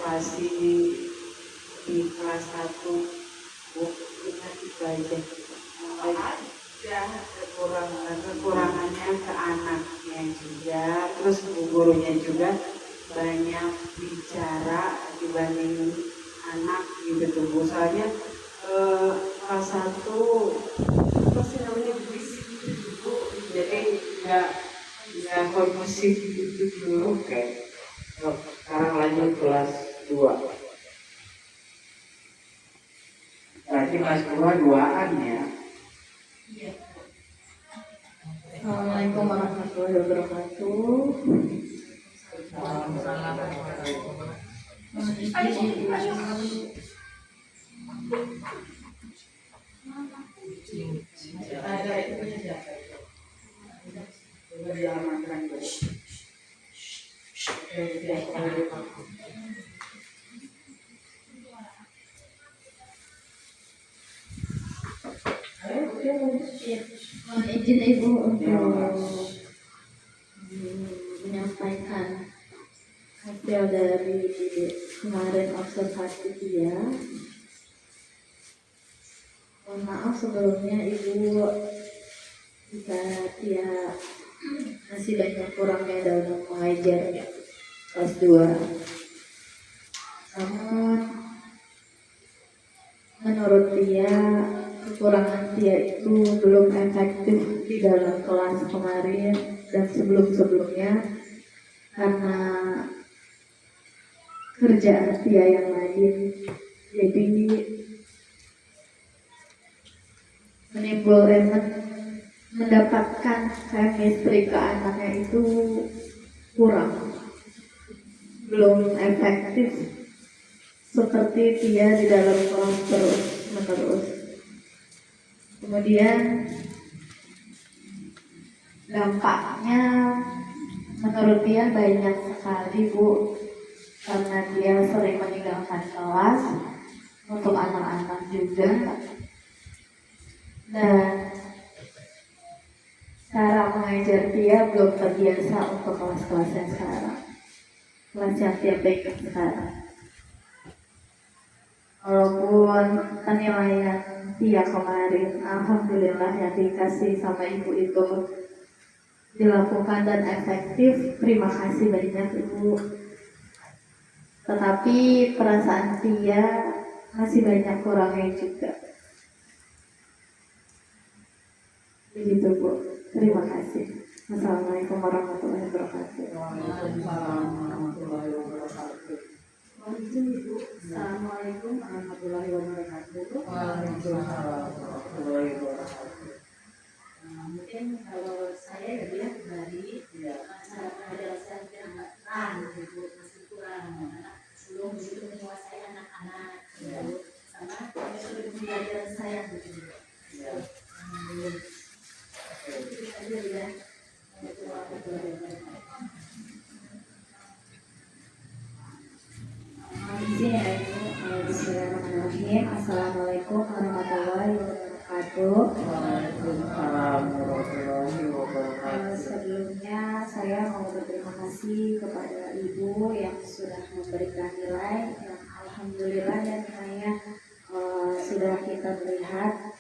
observasi di kelas 1 ingat itu aja kekurangannya ke anaknya juga, terus gurunya juga banyak bicara dibanding anak gitu tuh Bu. Soalnya kelas 1 apa sih namanya berisik gitu Bu, jadi nggak kondusif gitu dulu. Oke. Sekarang lanjut kelas 2. Berarti kelas 2 duaan ya. Assalamualaikum warahmatullahi wabarakatuh. Ada itu punya siapa? Coba diamankan dulu. Mohon izin Ibu untuk menyampaikan hasil dari kemarin observasi dia. Mohon maaf sebelumnya Ibu jika dia masih banyak kurangnya dalam mengajar kelas 2. Namun menurut dia kekurangan dia itu belum efektif di dalam kelas kemarin dan sebelum-sebelumnya karena kerjaan dia yang lain. Jadi mendapatkan chemistry ke anaknya itu kurang, belum efektif seperti dia di dalam kelas terus menerus. Kemudian dampaknya menurut dia banyak sekali Bu, karena dia sering meninggalkan kelas untuk anak-anak juga, dan cara mengajar dia belum terbiasa untuk kelas-kelas yang sekarang, kelas yang dia pegang sekarang. Walaupun penilaian dia kemarin alhamdulillah yang dikasih sama ibu itu dilakukan dan efektif, terima kasih banyak Ibu. Tetapi perasaan dia masih banyak kurangnya juga. Begitu Bu. Terima kasih. Assalamualaikum warahmatullahi wabarakatuh. Waalaikumsalam warahmatullahi wabarakatuh. Assalamualaikum warahmatullahi wabarakatuh. Waalaikumsalam warahmatullahi wabarakatuh. Mungkin kalau saya ya dari cara penjelasan yang Ibu masih kurang, belum begitu menguasai anak-anak, sama metode pembelajaran saya begitu. Bismillahirrahmanirrahim. Assalamualaikum warahmatullahi wabarakatuh. Waalaikumsalam warahmatullahi wabarakatuh. Sebelumnya saya mau berterima kasih kepada Ibu yang sudah memberikan nilai yang alhamdulillah dan nilainya sudah kita melihat.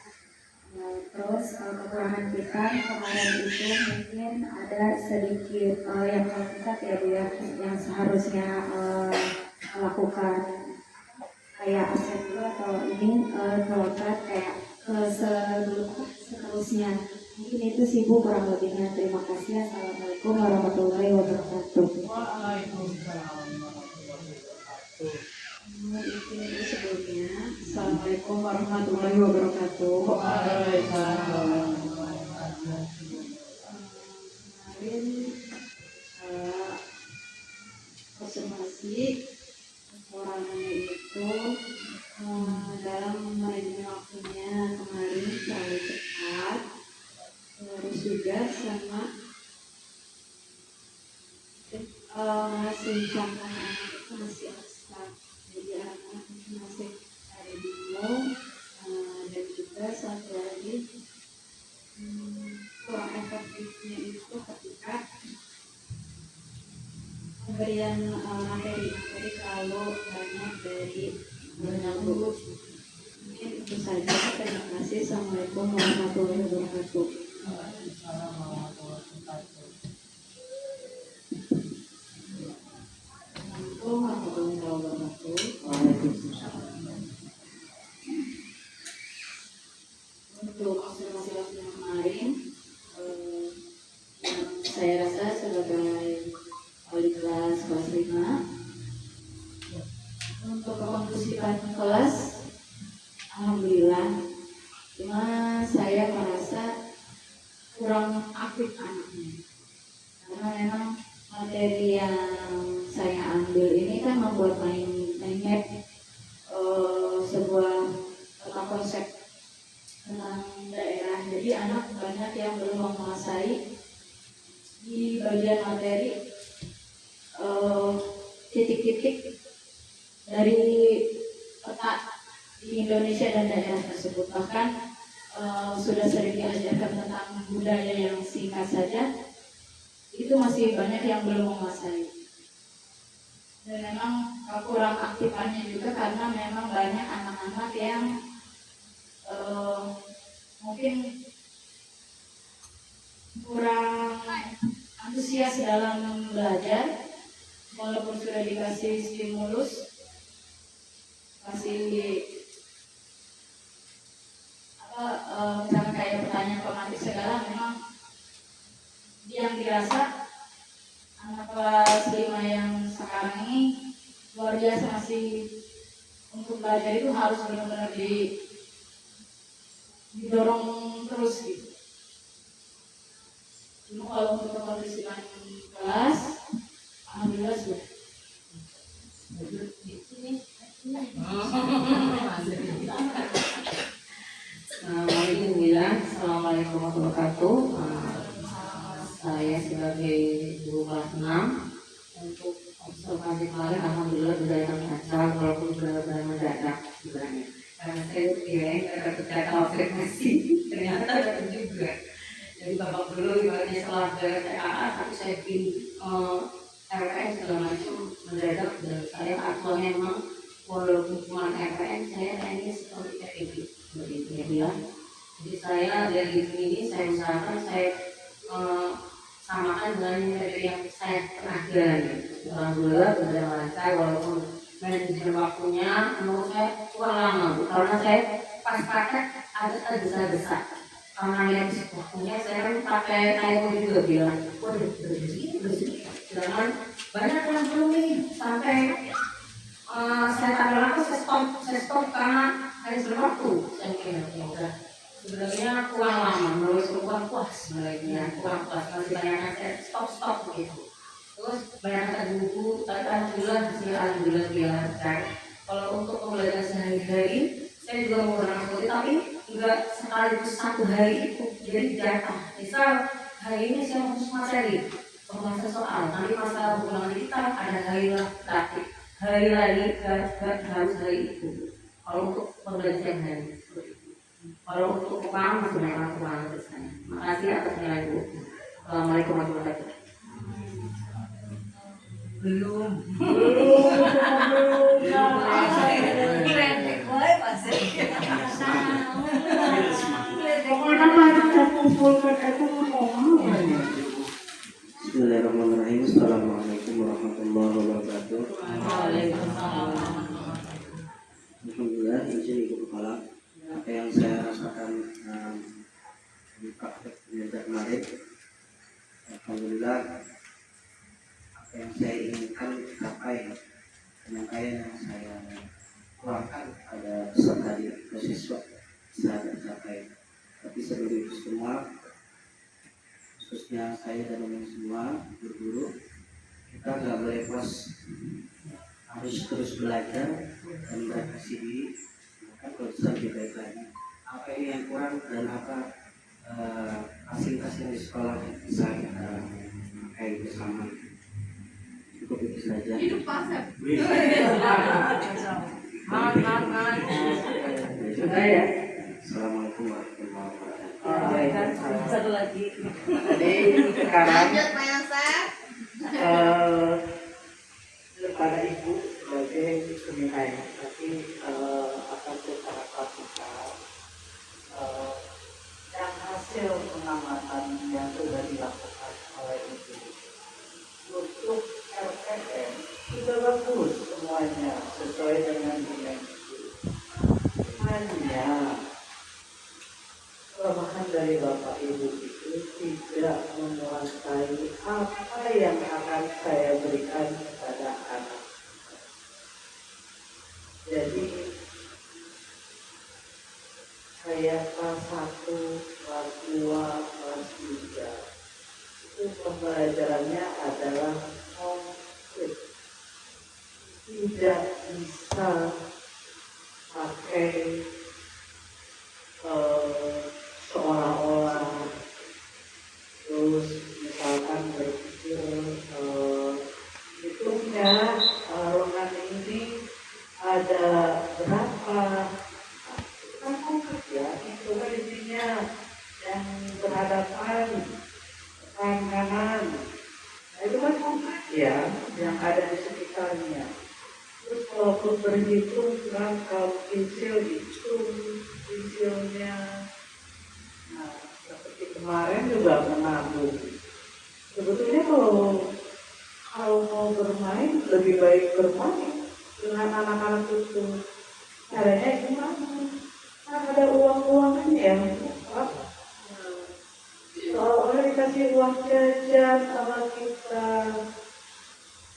Terus kekurangan kita kemarin itu mungkin ada sedikit yang meningkat ya Bu ya, yang seharusnya melakukan kayak absen dulu atau ini melompat kayak seterusnya. Mungkin itu sih Bu kurang lebihnya. Terima kasih. Assalamualaikum warahmatullahi wabarakatuh. Waalaikumsalam warahmatullahi wabarakatuh. Itu sebelumnya. Assalamualaikum warahmatullahi wabarakatuh. Waalaikumsalam. Kemarin observasi kekurangannya itu dalam manajemen waktunya kemarin terlalu cepat, terus juga sama ngasih contoh anak itu masih abstrak, jadi anak masih ada bingung, dan juga satu lagi kurang efektifnya itu ketika pemberian materi materi terlalu banyak dari banyak guru. Mungkin itu saja. Terima kasih. Assalamualaikum warahmatullahi wabarakatuh. Assalamualaikum warahmatullahi wabarakatuh. Untuk observasi yang kemarin, yang saya rasa sebagai wali kelas 5, untuk kekondusifan kelas, alhamdulillah. Cuma saya merasa kurang aktif anaknya, karena memang materi yang saya ambil ini kan membuat main map, sebuah tentang konsep tentang daerah. Jadi anak banyak yang belum menguasai di bagian materi titik-titik dari peta di Indonesia dan daerah tersebut. Bahkan sudah sering diajarkan tentang budaya yang singkat saja, itu masih banyak yang belum menguasai. Dan memang kurang aktifannya juga karena memang banyak anak-anak yang mungkin kurang antusias dalam belajar, walaupun sudah dikasih stimulus, kasih misalnya kayak pertanyaan pematik segala, memang yang dirasa anak kelas 5 yang sekarang ini luar biasa, masih untuk belajar itu harus benar-benar didorong terus gitu. Cuma kalau untuk kondisian kelas, alhamdulillah sudah. Assalamualaikum warahmatullahi wabarakatuh. Saya sebagai guru kelas 6 untuk observasi kemarin, alhamdulillah berjalan lancar walaupun benar-benar mendadak sebenarnya. Karena saya kirain ketika observasi ternyata ada juga. Jadi babak dulu ibaratnya setelah beres TAA, tapi saya bikin RPN segala macam mendadak, dan saya aktualnya memang walaupun cuma RPN, saya kayaknya seperti PPB seperti itu ya bilang. Jadi saya dari ini saya usahakan saya samakan dengan materi yang saya pernah jalani. Alhamdulillah berjalan lancar walaupun manajemen waktunya menurut saya kurang lama, karena saya pas praktek agak tergesa-gesa. Karena lihat waktunya saya kan pakai timer juga, bilang waduh bersih, sedangkan banyak yang belum nih sampai saya tanggal aku saya stop karena harus berwaktu. Saya kira ya udah, sebenarnya kurang lama, menurut kurang puas mulainya, kurang puas, masih banyak yang saya stop begitu. Terus banyak buku, tapi alhamdulillah hasil alhamdulillah dia lancar. Kalau untuk pembelajaran sehari-hari, saya juga menggunakan seperti, tapi enggak sekaligus satu hari itu jadi jatah. Misal hari ini saya khusus materi pembahasan soal, nanti masa ulangan kita ada hari lagi, hari lagi harus hari itu. Kalau untuk pembelajaran hari, kalau untuk uang masih banyak uang biasanya. Makasih atas nilai Bu. Assalamualaikum warahmatullahi wabarakatuh. Belum. Bismillahirrahmanirrahim. Assalamualaikum warahmatullahi wabarakatuh. Alhamdulillah, izin Ibu Kepala, apa yang saya rasakan di praktek pengajar kemarin, alhamdulillah apa yang saya inginkan tercapai. Penyampaian yang saya keluarkan pada peserta di siswa bisa tercapai. Tapi sebelum itu semua, khususnya saya dan teman semua guru-guru, kita nggak boleh puas, harus terus belajar dan beradaptasi diri. Bahkan kalau bisa lebih baik lagi. Apa ini yang kurang dan apa fasilitas di sekolah bisa kita pakai bersama. Cukup itu saja. Hidup pasar. Sudah ya. Assalamualaikum warahmatullahi wabarakatuh. Satu lagi. Jadi sekarang Lanjut Pak Yasa. kepada ibu sebagai penilai, tapi akan secara praktikal yang hasil pengamatan yang sudah dilakukan oleh ibu untuk RPM sudah bagus semuanya sesuai dengan dimensi. Hanya kelemahan dari bapak ibu itu tidak menguasai apa yang akan saya berikan kepada anak. Jadi saya kelas 1, kelas 2, kelas 3 itu pembelajarannya adalah konkret. Tidak bisa pakai seolah-olah terus misalkan berpikir hitungnya ruangan ini ada berapa, kan konkret ya, itu kan intinya yang berhadapan depan kanan, nah, itu kan konkret ya yang ada di sekitarnya. Terus walaupun berhitung kan kalau pensil hitung pensilnya, nah seperti kemarin juga menabung. Sebetulnya kalau mau bermain lebih baik bermain dengan anak-anak itu. Caranya gimana? Kan ada uang-uangnya ya, Pak. Soalnya dikasih uang jajan sama kita.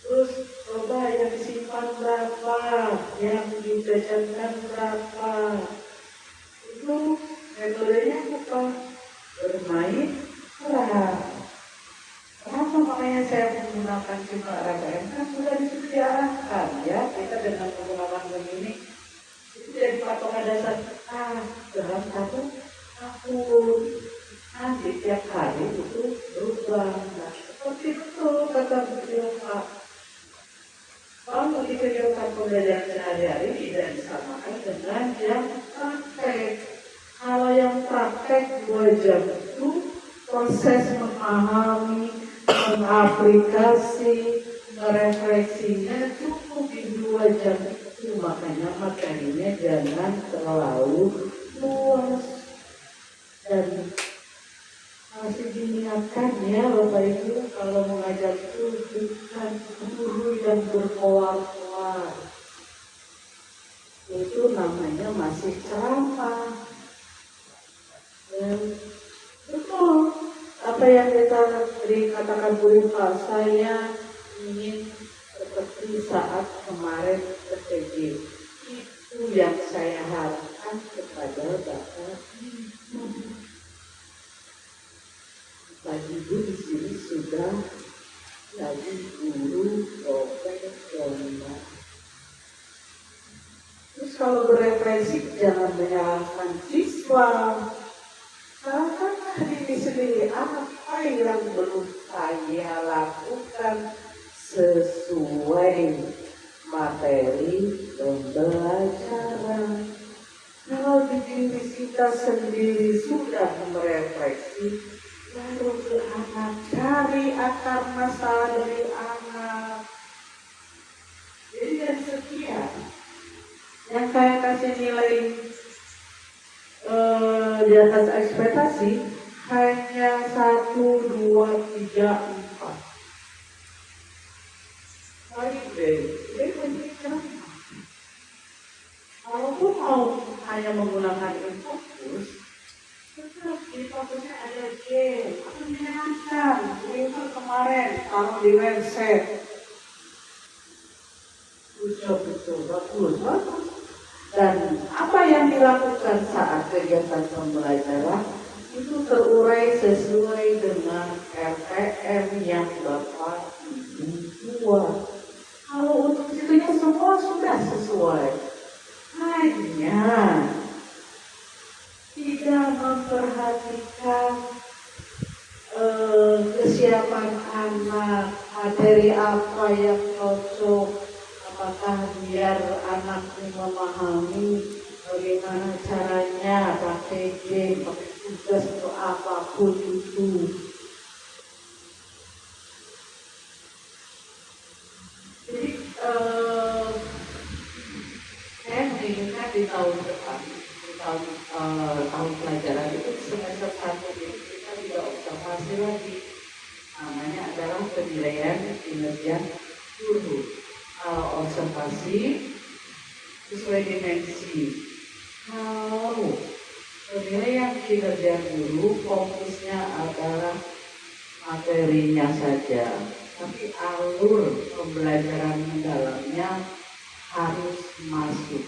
Terus coba yang disimpan berapa, yang dijajankan berapa. Itu metodenya apa? Bermain lah. Kenapa makanya saya menggunakan jumlah RPM? Kan sudah disediakan ya, kita dengan menggunakan begini itu jadi patokan dasar dalam satu tahun. Nanti tiap hari itu berubah. Nah, seperti itu kata beliau Pak. Kalau di kegiatan pembelajaran sehari-hari tidak disamakan dengan yang praktek. Kalau yang praktek 2 jam itu proses memahami, mengaplikasi, merefleksinya cukup di 2 jam itu. Makanya materinya jangan terlalu luas. Dan masih diingatkan ya Bapak Ibu, kalau mengajar itu bukan guru yang berkoar-koar. Itu namanya masih ceramah. Dan betul apa yang dikatakan Bu Rifa, saya ingin seperti saat kemarin PTG. Itu yang saya harapkan kepada Bapak Ibu di sini sudah jadi guru profesional. Terus kalau berefleksi jangan menyalahkan siswa. Salahkan diri sendiri, apa yang belum saya lakukan sesuai materi pembelajaran. Kalau di diri kita sendiri sudah merefleksi, baru ke anak, cari akar masalah dari anak. Jadi dari sekian yang saya kasih nilai di atas ekspektasi hanya 1, 2, 3, 4. Baik deh, jadi penting. Walaupun mau hanya menggunakan infocus, tetap di fokusnya ada G. Aku menyenangkan, itu kemarin kalau di website. Betul, bagus. Dan apa yang dilakukan saat kegiatan pembelajaran itu terurai sesuai dengan RPM yang Bapak Ibu buat. Kalau untuk situnya semua sudah sesuai, hanya tidak memperhatikan kesiapan anak, materi apa yang cocok. Apakah biar anaknya memahami bagaimana caranya pakai game, pakai tugas atau apapun itu. Jadi tahun depan, tahun pelajaran itu semester 1 ini kita juga observasi lagi. Namanya adalah penilaian kinerja guru. Observasi sesuai dimensi. Kalau penilaian kinerja guru fokusnya adalah materinya saja, tapi alur pembelajaran mendalamnya harus masuk.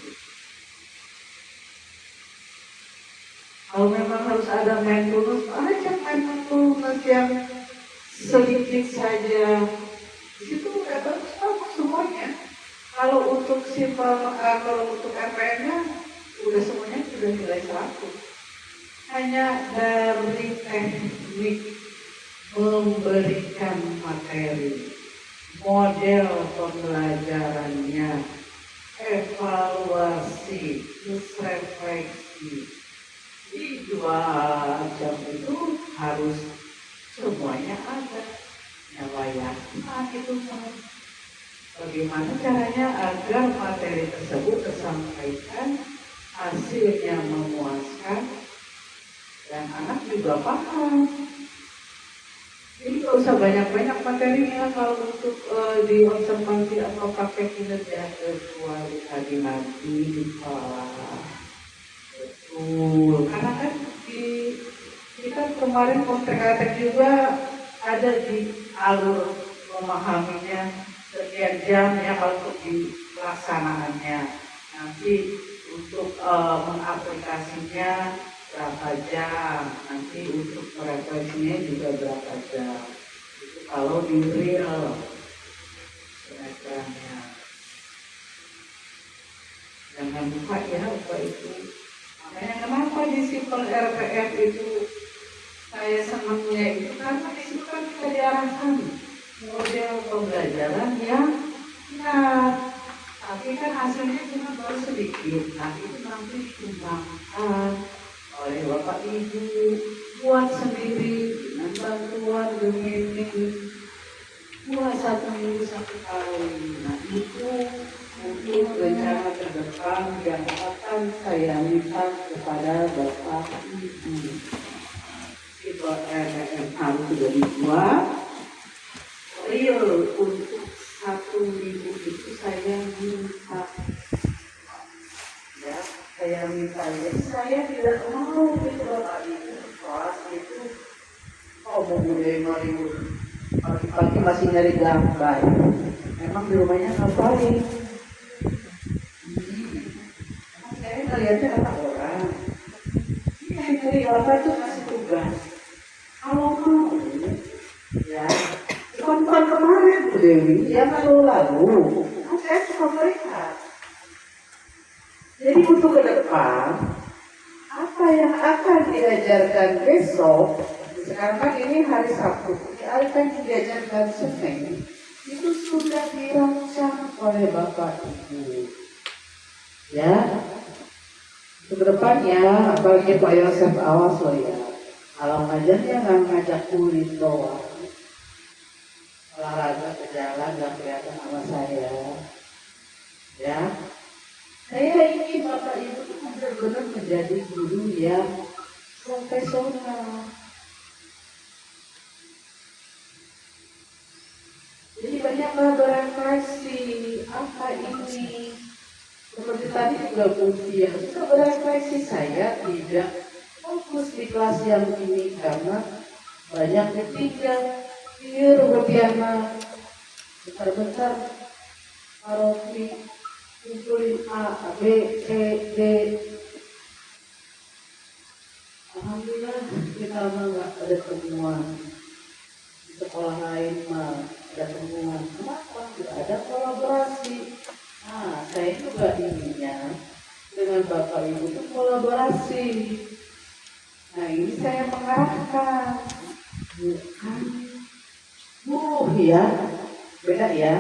Kalau memang harus ada mindfulness, aja mindfulness yang sedikit saja. Di situ udah bagus semuanya. Kalau untuk kalau untuk RPN-nya udah semuanya sudah nilai 100. Hanya dari teknik memberikan materi, model pembelajarannya, evaluasi, terus refleksi. Di 2 jam itu harus semuanya ada. Nah itu bagaimana caranya agar materi tersebut tersampaikan, hasilnya memuaskan, dan anak juga paham. Jadi nggak usah banyak-banyak materinya kalau untuk di observasi atau pakai kinerja, kecuali tadi nanti di kelas. Betul, karena kan kita kemarin praktek juga ada di alur memahaminya sekian jam ya kalau untuk di pelaksanaannya. Nanti untuk mengaplikasinya berapa jam, nanti untuk refleksinya juga berapa jam. Itu kalau di real semesternya. Jangan lupa ya apa itu. Makanya kenapa di sipol RPF itu saya senangnya itu karena di situ kan kita diarahkan model pembelajaran yang benar. Tapi kan hasilnya cuma baru sedikit. Nah itu nanti dikembangkan oleh Bapak Ibu, buat sendiri dengan bantuan Gemini, buat 1 minggu 1 kali. Nah itu untuk rencana ke depan yang akan saya minta kepada Bapak Ibu. Itu harus sudah dibuat real untuk 1 minggu itu saya minta. Ya, saya minta. Jadi saya tidak mau itu Bapak Ibu kelas itu mau mulai pagi-pagi masih nyari gambar. Memang di rumahnya ngapain? Saya ngeliatnya kata orang. Ya, nyari apa itu kasih tugas. Kalau mau, ya, bukan kemarin Bu Dewi, ya kalau lalu, saya suka melihat. Jadi untuk ke depan, apa yang akan diajarkan besok, sekarang kan ini hari Sabtu, akan diajarkan Senin, itu sudah dirancang oleh Bapak Ibu. Ya, untuk kedepannya, apalagi Pak Yosef awas loh ya. Kalau ngajarnya nggak ngajak kulit doang, olahraga ke jalan nggak kelihatan sama saya. Ya, saya ingin Bapak Ibu itu benar-benar menjadi guru yang profesional. Jadi banyaklah berefleksi, apa ini? Seperti tadi juga Budia, suka berefleksi, saya tidak fokus di kelas yang ini karena banyak ditinggal. Iya, Rubiana, bentar-bentar, Arofi, kumpulin A, B, C, D. Alhamdulillah kita mah nggak ada temuan. Di sekolah lain mah ada temuan. Kenapa? Tidak ada kolaborasi. Nah, saya juga inginnya dengan Bapak Ibu itu kolaborasi. Nah, ini saya mengarahkan, bukan nyuruh ya, beda ya.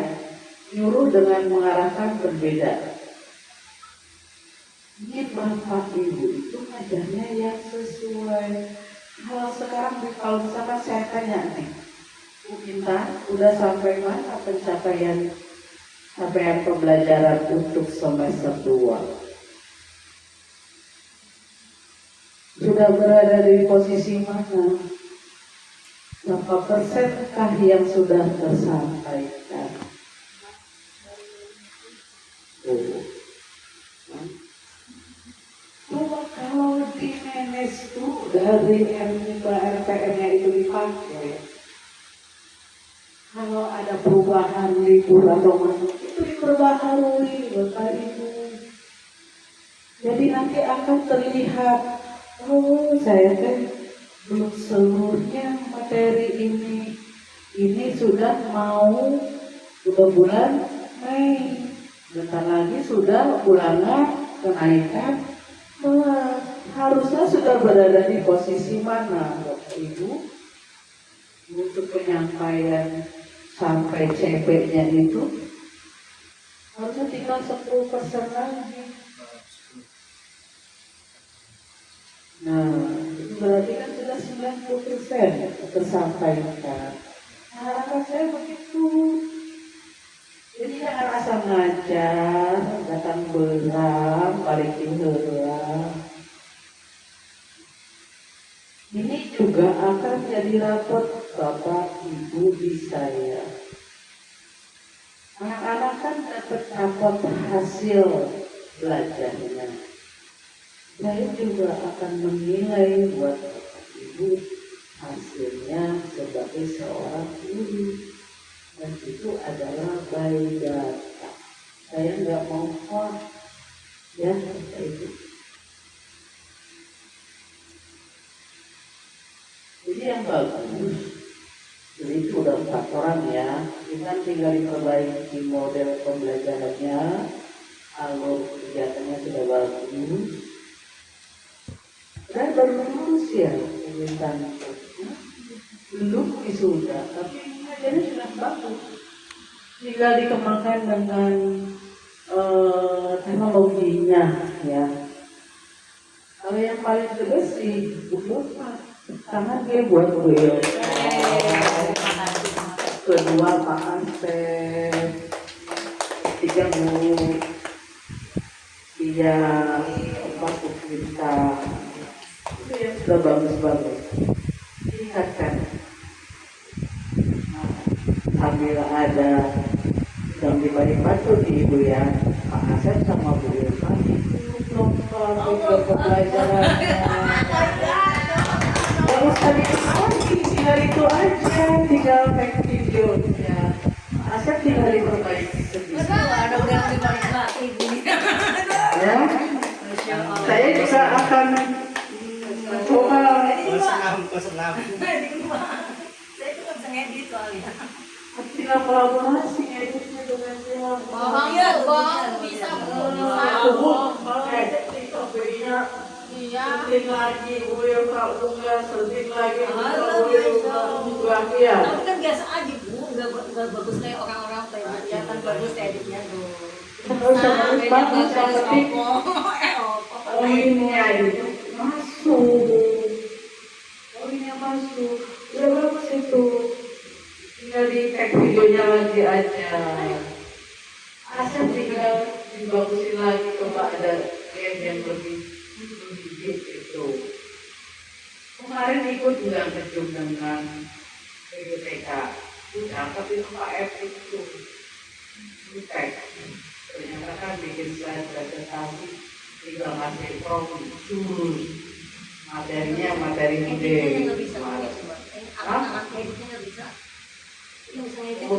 Nyuruh dengan mengarahkan berbeda. Ini Bapak Ibu itu ngajarnya yang sesuai. Kalau sekarang, kalau misalkan saya tanya nih, Bu Intan, udah sampai mana pencapaian pembelajaran untuk semester 2? sudah berada di posisi mana? Berapa persenkah yang sudah tersampaikan? Coba kalau di manage tuh dari RPM-nya itu dipakai, kalau ada perubahan libur atau masuk itu diperbaharui Bapak Ibu. Jadi nanti akan terlihat, oh saya kan belum seluruhnya materi ini sudah mau bulan Mei, bentar lagi sudah bulanan kenaikan kelas. Harusnya sudah berada di posisi mana Bapak Ibu untuk penyampaian sampai CP-nya itu harusnya tinggal 10% lagi. Nah, itu berarti kan sudah 90% tersampaikan. Harapan saya begitu. Jadi jangan asal ngajar, datang belang, balikin heula. Ini juga akan jadi rapot Bapak Ibu di saya. Anak-anak kan dapat rapot hasil belajarnya. Saya juga akan menilai buat Bapak Ibu hasilnya sebagai seorang guru, dan itu adalah by data. Saya nggak mau hoax, ya Bapak Ibu. Jadi yang bagus, jadi itu udah 4 orang ya. Kita tinggal diperbaiki model pembelajarannya, alur kegiatannya sudah bagus. Dan baru lulus ya pemerintahan itu, belum wisuda, tapi ngajarnya sudah bagus. Tinggal dikembangkan dengan teknologinya ya. Kalau yang paling tegas sih Bu Bapak, tangan dia buat beliau. Kedua Pak Asep, ketiga Bu Dia Pak Pukrita. Itu yang sudah bagus-bagus. Ingatkan, sambil ada yang dibalik batu di Ibu ya, Pak Asep sama Bu Irfan itu belum ke pembelajarannya. Gak usah diambil, tinggal itu aja, tinggal make videonya. Pak Asep tinggal diperbaiki sendiri. Ada udah dibalik lagi. Ya, saya juga akan mencoba. Senam. Saya juga bisa ngedit soalnya. Tinggal kolaborasi editnya dengan dia. Iya, Bang, bisa. Iya. Sedih lagi, gue kalau tunggal sedih lagi, ya. Tapi kan biasa aja Bu, nggak bagus kayak orang-orang kayak kan bagus editnya tuh. Terus bagus, tapi poinnya itu masuk, udah bagus itu. Tinggal di tag videonya lagi aja. Asal tinggal dibagusin lagi, coba ada game yang lebih itu. Kemarin ikut juga terjun dengan PPTK, udah tapi Pak F itu tag. Ternyata kan bikin slide presentasi tinggal ngasih prompt materinya materi ide. Nggak bisa editnya nggak bisa. Misalnya itu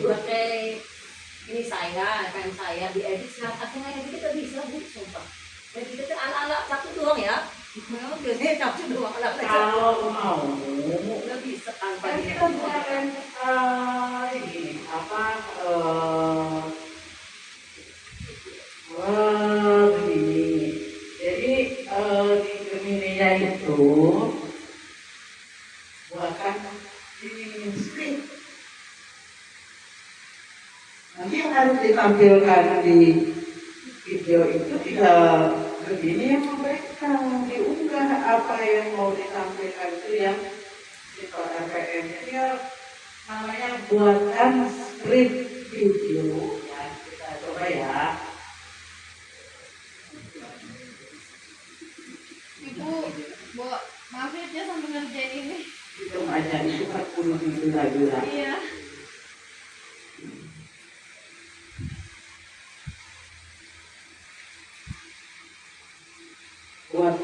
pakai ini saya diedit akhirnya edit kita bisa Bu, sumpah. Jadi kita anak-anak satu doang ya. Memang biasanya satu doang anak-anak. Kalau mau Nggak bisa tanpa kan dia. kita bukan ini apa begini. Jadi di Gemininya itu buatkan ini script. Nanti yang harus ditampilkan di video itu tidak begini yang mereka diunggah apa yang mau ditampilkan itu yang di RPM. Jadi namanya buatkan script video ya, kita coba ya.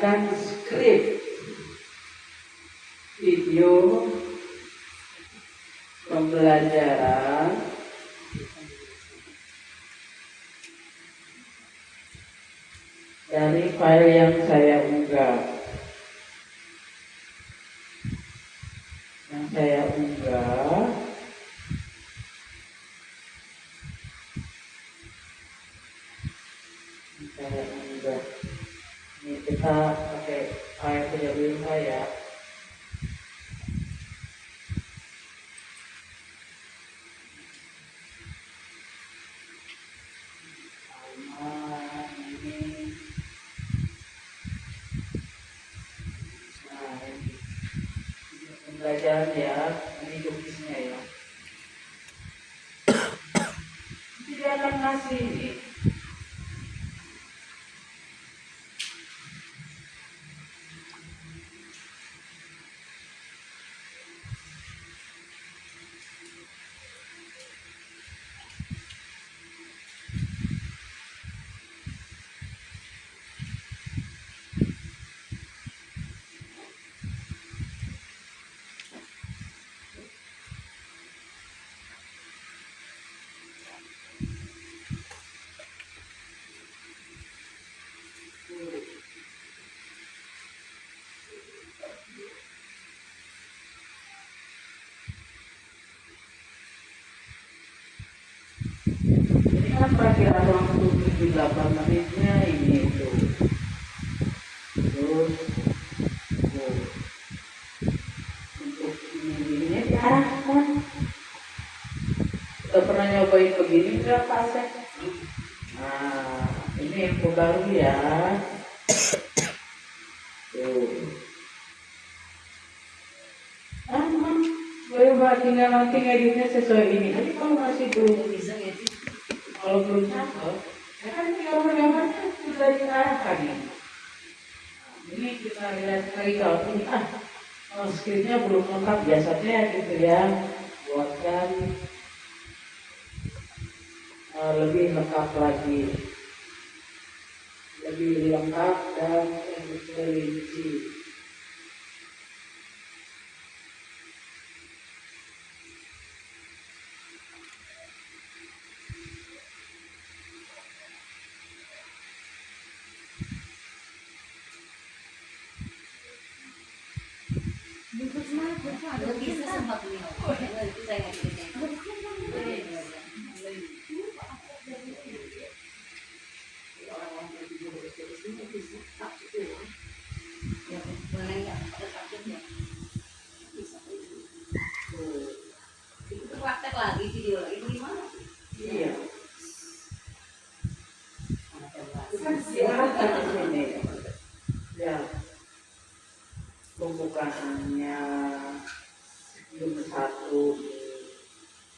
menyiapkan skrip video pembelajaran dari file yang saya unggah. Yang saya unggah ini kita pakai file video saya. Pembelajaran ya, ini tulisnya ya. Tidak akan ngasih ini. Ini kan perkiraan waktu 78 menitnya ini itu. Terus untuk ini diarahkan. Udah pernah nyobain begini nggak Pak Asep? Nah, ini info baru ya. Tuh. Baru tinggal nanti ngeditnya sesuai ini. Tapi kalau masih belum bisa ngedit, kalau belum cakep, ya kan gambar-gambarnya sudah diarahkan ya. Ini kita lihat lagi kalau ini skripnya belum lengkap biasanya gitu ya. Buatkan lebih lengkap lagi, lebih lengkap dan lebih rinci. Bisa sempat ini. Itu saya nggak bisa. Boleh nggak? Ada sakitnya. Bisa. Itu praktek lagi video lagi gimana? Iya. Kan diarahkan ke sini. Ya. Pembukaannya sebelum satu,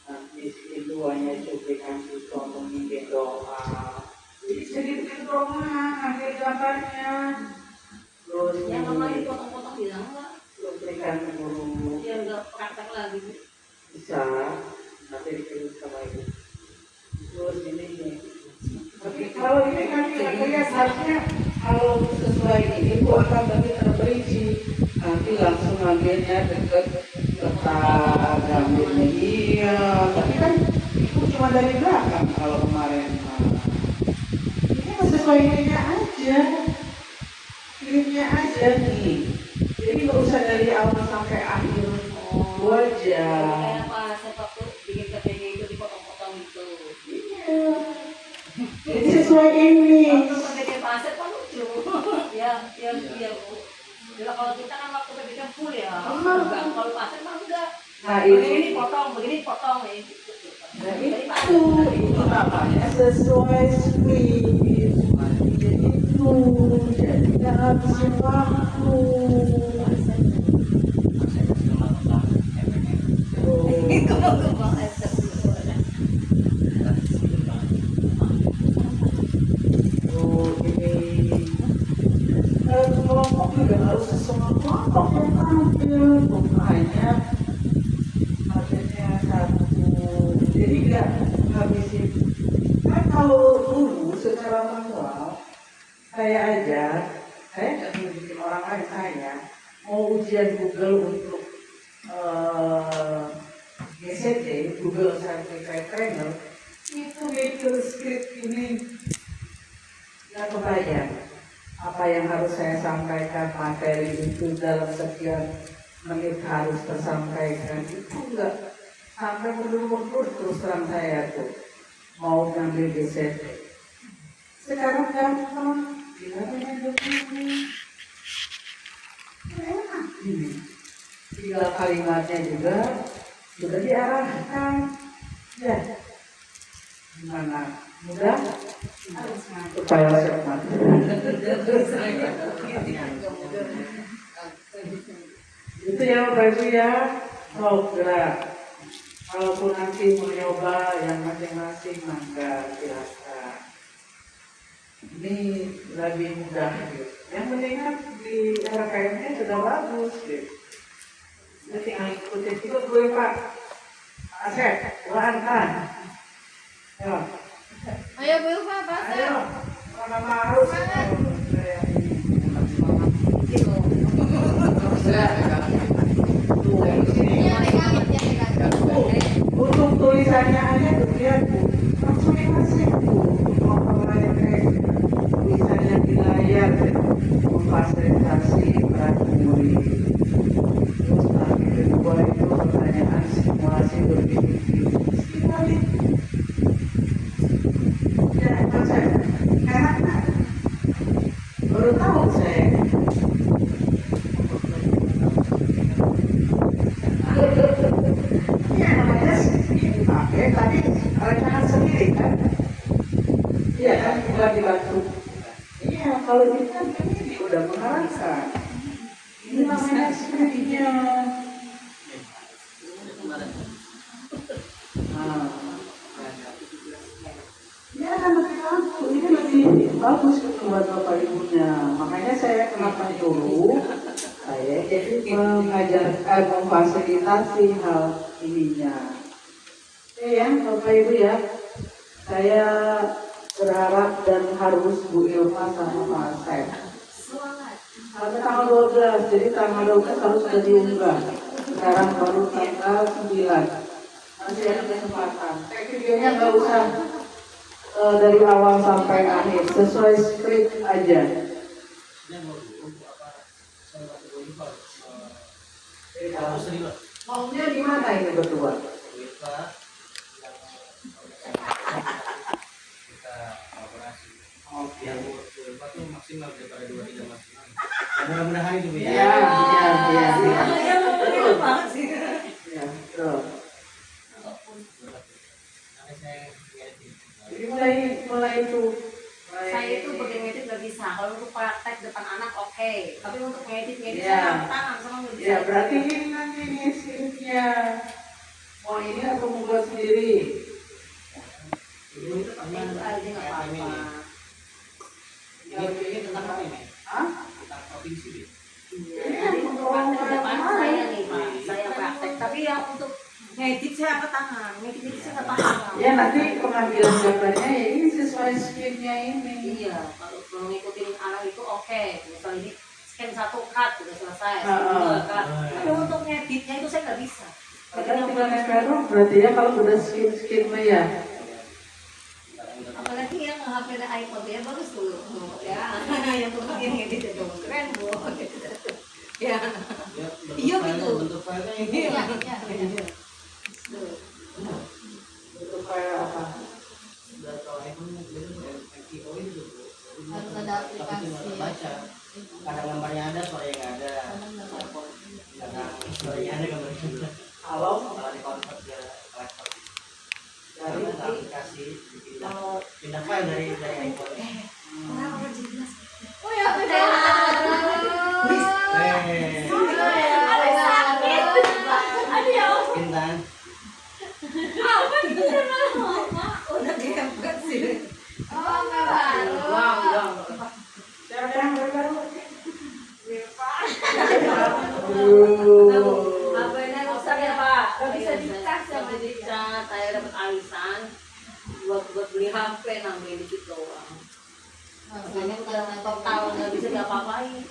nanti keduanya cuplikan siswa memimpin doa. Jadi sedikit doa nanti gambarnya. Terus Yang kemarin potong-potong bilang nggak? cuplikan guru Dia nggak praktek lagi. bisa nanti dikirim sama ibu. Terus ini. Tapi kalau ini kan lihat harusnya kalau sesuai ini Bu akan lebih terperinci. Nanti langsung ngambilnya dekat letak ngambilnya iya. Tapi kan itu cuma dari belakang kalau kemarin. Ini sesuai ininya aja. Kirimnya aja nih. Jadi nggak usah dari awal sampai akhir. Itu aja. Kayak apa sepak tuh bikin KTP itu dipotong-potong gitu. Iya. Jadi sesuai ini. Kalau KTP pasir kan lucu. Ya Bu. Ya, kalau kita kan waktu PPK full ya. Enggak, kalau pasir mah enggak. Nah Begini potong ya. Nah itu namanya sesuai skrip. Jadi itu jadi nggak habisin waktu. Kembang-kembang aja. Kelompok juga harus semua kelompok yang tampil, bukannya hasilnya satu. Jadi nggak habisin. Kan kalau dulu secara manual saya aja saya nggak mau bikin orang lain, saya mau ujian Google untuk GCT, Google Certified Trainer, itu bikin script ini nggak kebayang apa yang harus saya sampaikan, materi itu dalam sekian menit harus tersampaikan, itu enggak sampai mundur-mundur. Terus terang saya tuh mau ngambil GCT sekarang gampang, bilangnya begini enak ini, tinggal kalimatnya juga sudah diarahkan ya. Gimana? Mudah? Supaya cepat. Itu ya Bapak Ibu ya. Semoga kalaupun nanti mau nyoba yang masing-masing, maka silakan. Ini lebih mudah gitu. Yang penting di RKM-nya sudah bagus gitu. Jadi tinggal ikutin ikut gue Pak Asep, Tuhan. Ayo. Ayo Bu Ilva, pasang. Ayo, mana harus untuk tulisannya aja tuh lihat Bu, masing-masing Bu, tulisannya di layar, memfasilitasi praturi. Terus tadi kedua itu pertanyaan simulasi berpikir. Sekali. Baru tahu saya. Iya namanya dipakai tadi rencana sendiri kan? Iya kan bukan dibantu. Iya kalau ini kan ini udah mengarahkan. Ini namanya skripnya. Ya lebih bagus, ini lebih bagus buat Bapak Ibunya. Makanya saya kenapa dulu saya jadi memfasilitasi hal ininya. Ya Bapak Ibu ya, saya berharap dan harus Bu Ilva sama Pak Asep. Sampai tanggal 12, jadi tanggal 12 harus sudah diunggah. Sekarang baru tanggal 9. Masih ada kesempatan. Videonya nggak usah dari awal sampai akhir, sesuai skrip aja. Maunya gimana ini berdua? Maksimal daripada 2-3 maksimal. Mudah-mudahan itu ya. Iya. Ya, betul. Jadi mulai itu. Saya itu bagian ngedit nggak bisa. Kalau untuk praktek depan anak oke. Tapi untuk ngedit Ya. saya nggak tangan sama nggak bisa. Ya berarti ini nanti nih skripnya. Mau ini atau mau buat sendiri? Itu aja nggak apa-apa. Ini tentang apa ini? Hah? Tentang provinsi deh. Jadi untuk praktek depan saya nih Pak, saya praktek. Tapi yang untuk ngedit saya angkat tangan, ngedit saya nggak tangan. Ya nanti pengambilan gambarnya ya ini sesuai skripnya ini. Iya, kalau ngikutin arah itu oke. Misalnya ini scan 1 cut udah selesai, Ah, ah. 2 cut. Tapi untuk ngeditnya itu saya nggak bisa. Padahal tinggal nempel berarti ya kalau udah skin ya. Apalagi yang HP iPhone ya bagus dulu, ya. Yang kemudian ngedit itu keren bu. Ya, iya gitu. Bentuk filenya ini. Iya. Itu kayak apa? Udah kalau iPhone MTO itu Harus ada tapi cuma aplikasi. baca. Kadang gambarnya ada, suaranya nggak ada. Kadang suaranya ada, gambarnya nggak ada. Kalau Kalau di convert ke laptop. dari Karena ada aplikasi pindah file dari iPhone. Oh ya benar. Ada sakit. Aduh ya. Bintang. Udah diangkat sih. Oh nggak baru. siapa yang baru? Apa ini rusak ya Pak? Nggak bisa dicat sama Nggak bisa dicat. Saya dapat arisan buat beli HP namanya di situ doang. Rasanya udah total nggak bisa diapa-apain.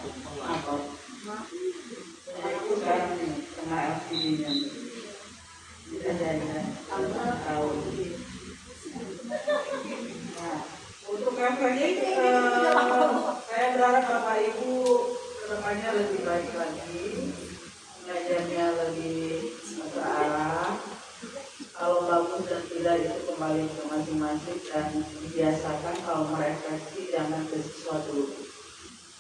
Itu sekarang nih kena LCD-nya. Bisa jadi tahu. Nah, untuk kampanye saya berharap Bapak Ibu kedepannya lebih baik lagi, ngajarnya lebih terarah. Kalau bagus dan tidak itu kembali ke masing-masing dan dibiasakan kalau merefleksi jangan ke sesuatu.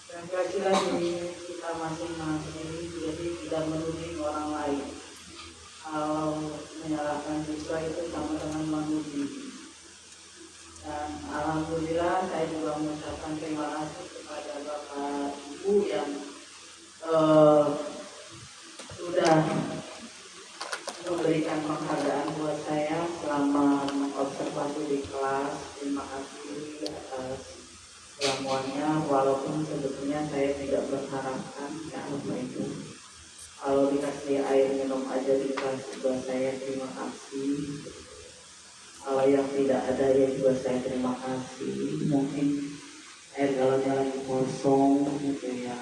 Refleksilah diri kita masing-masing, jadi tidak menuding orang lain. Kalau menyalahkan siswa itu sama dengan menuding. Dan alhamdulillah saya juga mengucapkan terima kasih kepada Bapak Ibu yang sudah memberikan penghargaan buat saya selama mengobservasi di kelas. Terima kasih atas ramuannya, walaupun sebetulnya saya tidak berharapkan ya Bapak Ibu. Kalau dikasih air minum aja di kelas juga saya terima kasih. Kalau yang tidak ada ya juga saya terima kasih. Mungkin air galonnya lagi kosong gitu ya,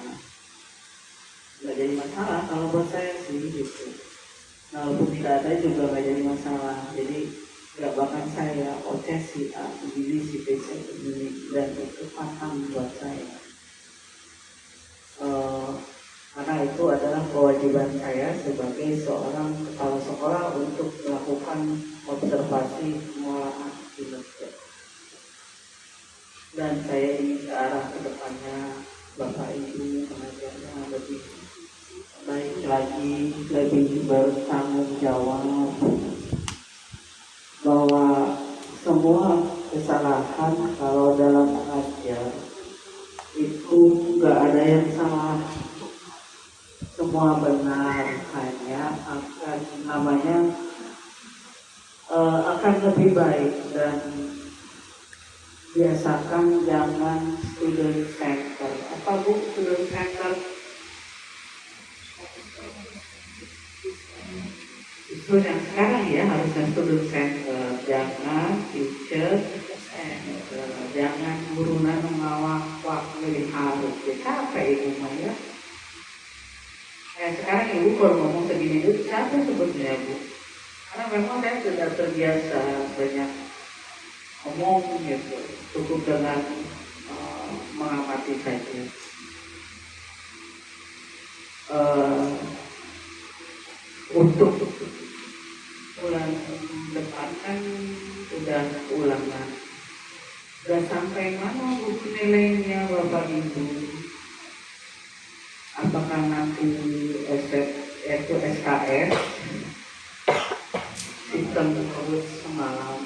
nggak jadi masalah kalau buat saya sih gitu. Walaupun tidak ada juga nggak jadi masalah. Jadi nggak bakal saya obsesi begini si PC begini, dan itu paham buat saya. Karena itu adalah kewajiban saya sebagai seorang kepala sekolah untuk melakukan observasi pengolahan kinerja. Dan saya ingin ke arah kedepannya Bapak Ibu pengajarnya lebih baik lagi, lebih bertanggung jawab, bahwa semua kesalahan kalau dalam mengajar itu nggak ada yang salah, semua benar, hanya akan akan lebih baik. Dan biasakan jangan student center. Apa Bu student center? Justru yang sekarang ya harusnya student center, jangan teacher center, jangan gurunan mengawak lebih harus. Capek Ibu Maya. Sekarang Ibu kalau ngomong segini itu capek sebetulnya Bu. Karena memang saya sudah terbiasa banyak ngomong gitu, cukup dengan mengamati saja. Untuk bulan depan kan sudah ulangan. Sudah sampai mana buku nilainya Bapak Ibu? Apakah nanti SKS sistem terus semalam?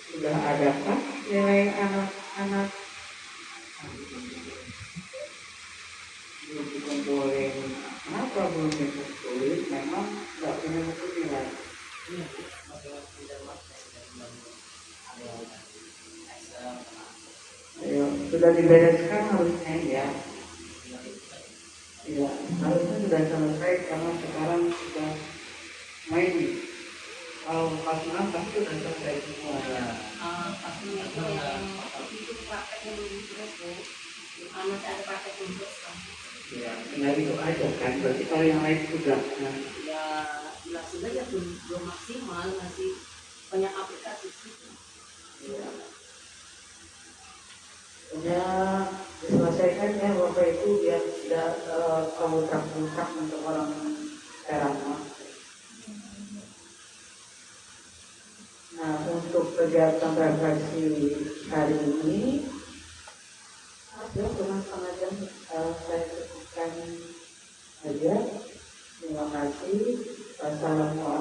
Sudah adakah nilai anak-anak? Belum dikumpulin. Kenapa belum dikumpulin? Memang nggak punya buku nilai. Ayo, sudah dibereskan harusnya ya. Ya, harusnya sudah selesai karena sekarang sudah main. Kalau pas pasti sudah selesai semua. Pasti itu yang itu prakteknya belum terus Bu. Masih ada praktek untuk Ya, tinggal itu aja kan. Berarti kalau yang lain sudah. Nah. Ya sudah ya belum maksimal, masih banyak aplikasi. Ya. Ya, diselesaikan ya Bapak Ibu biar tidak kabutrak-kabutrak untuk orang sekarang. Nah, untuk kegiatan refleksi hari ini ada cuma setengah jam saya cukupkan aja. Terima kasih. Wassalamualaikum.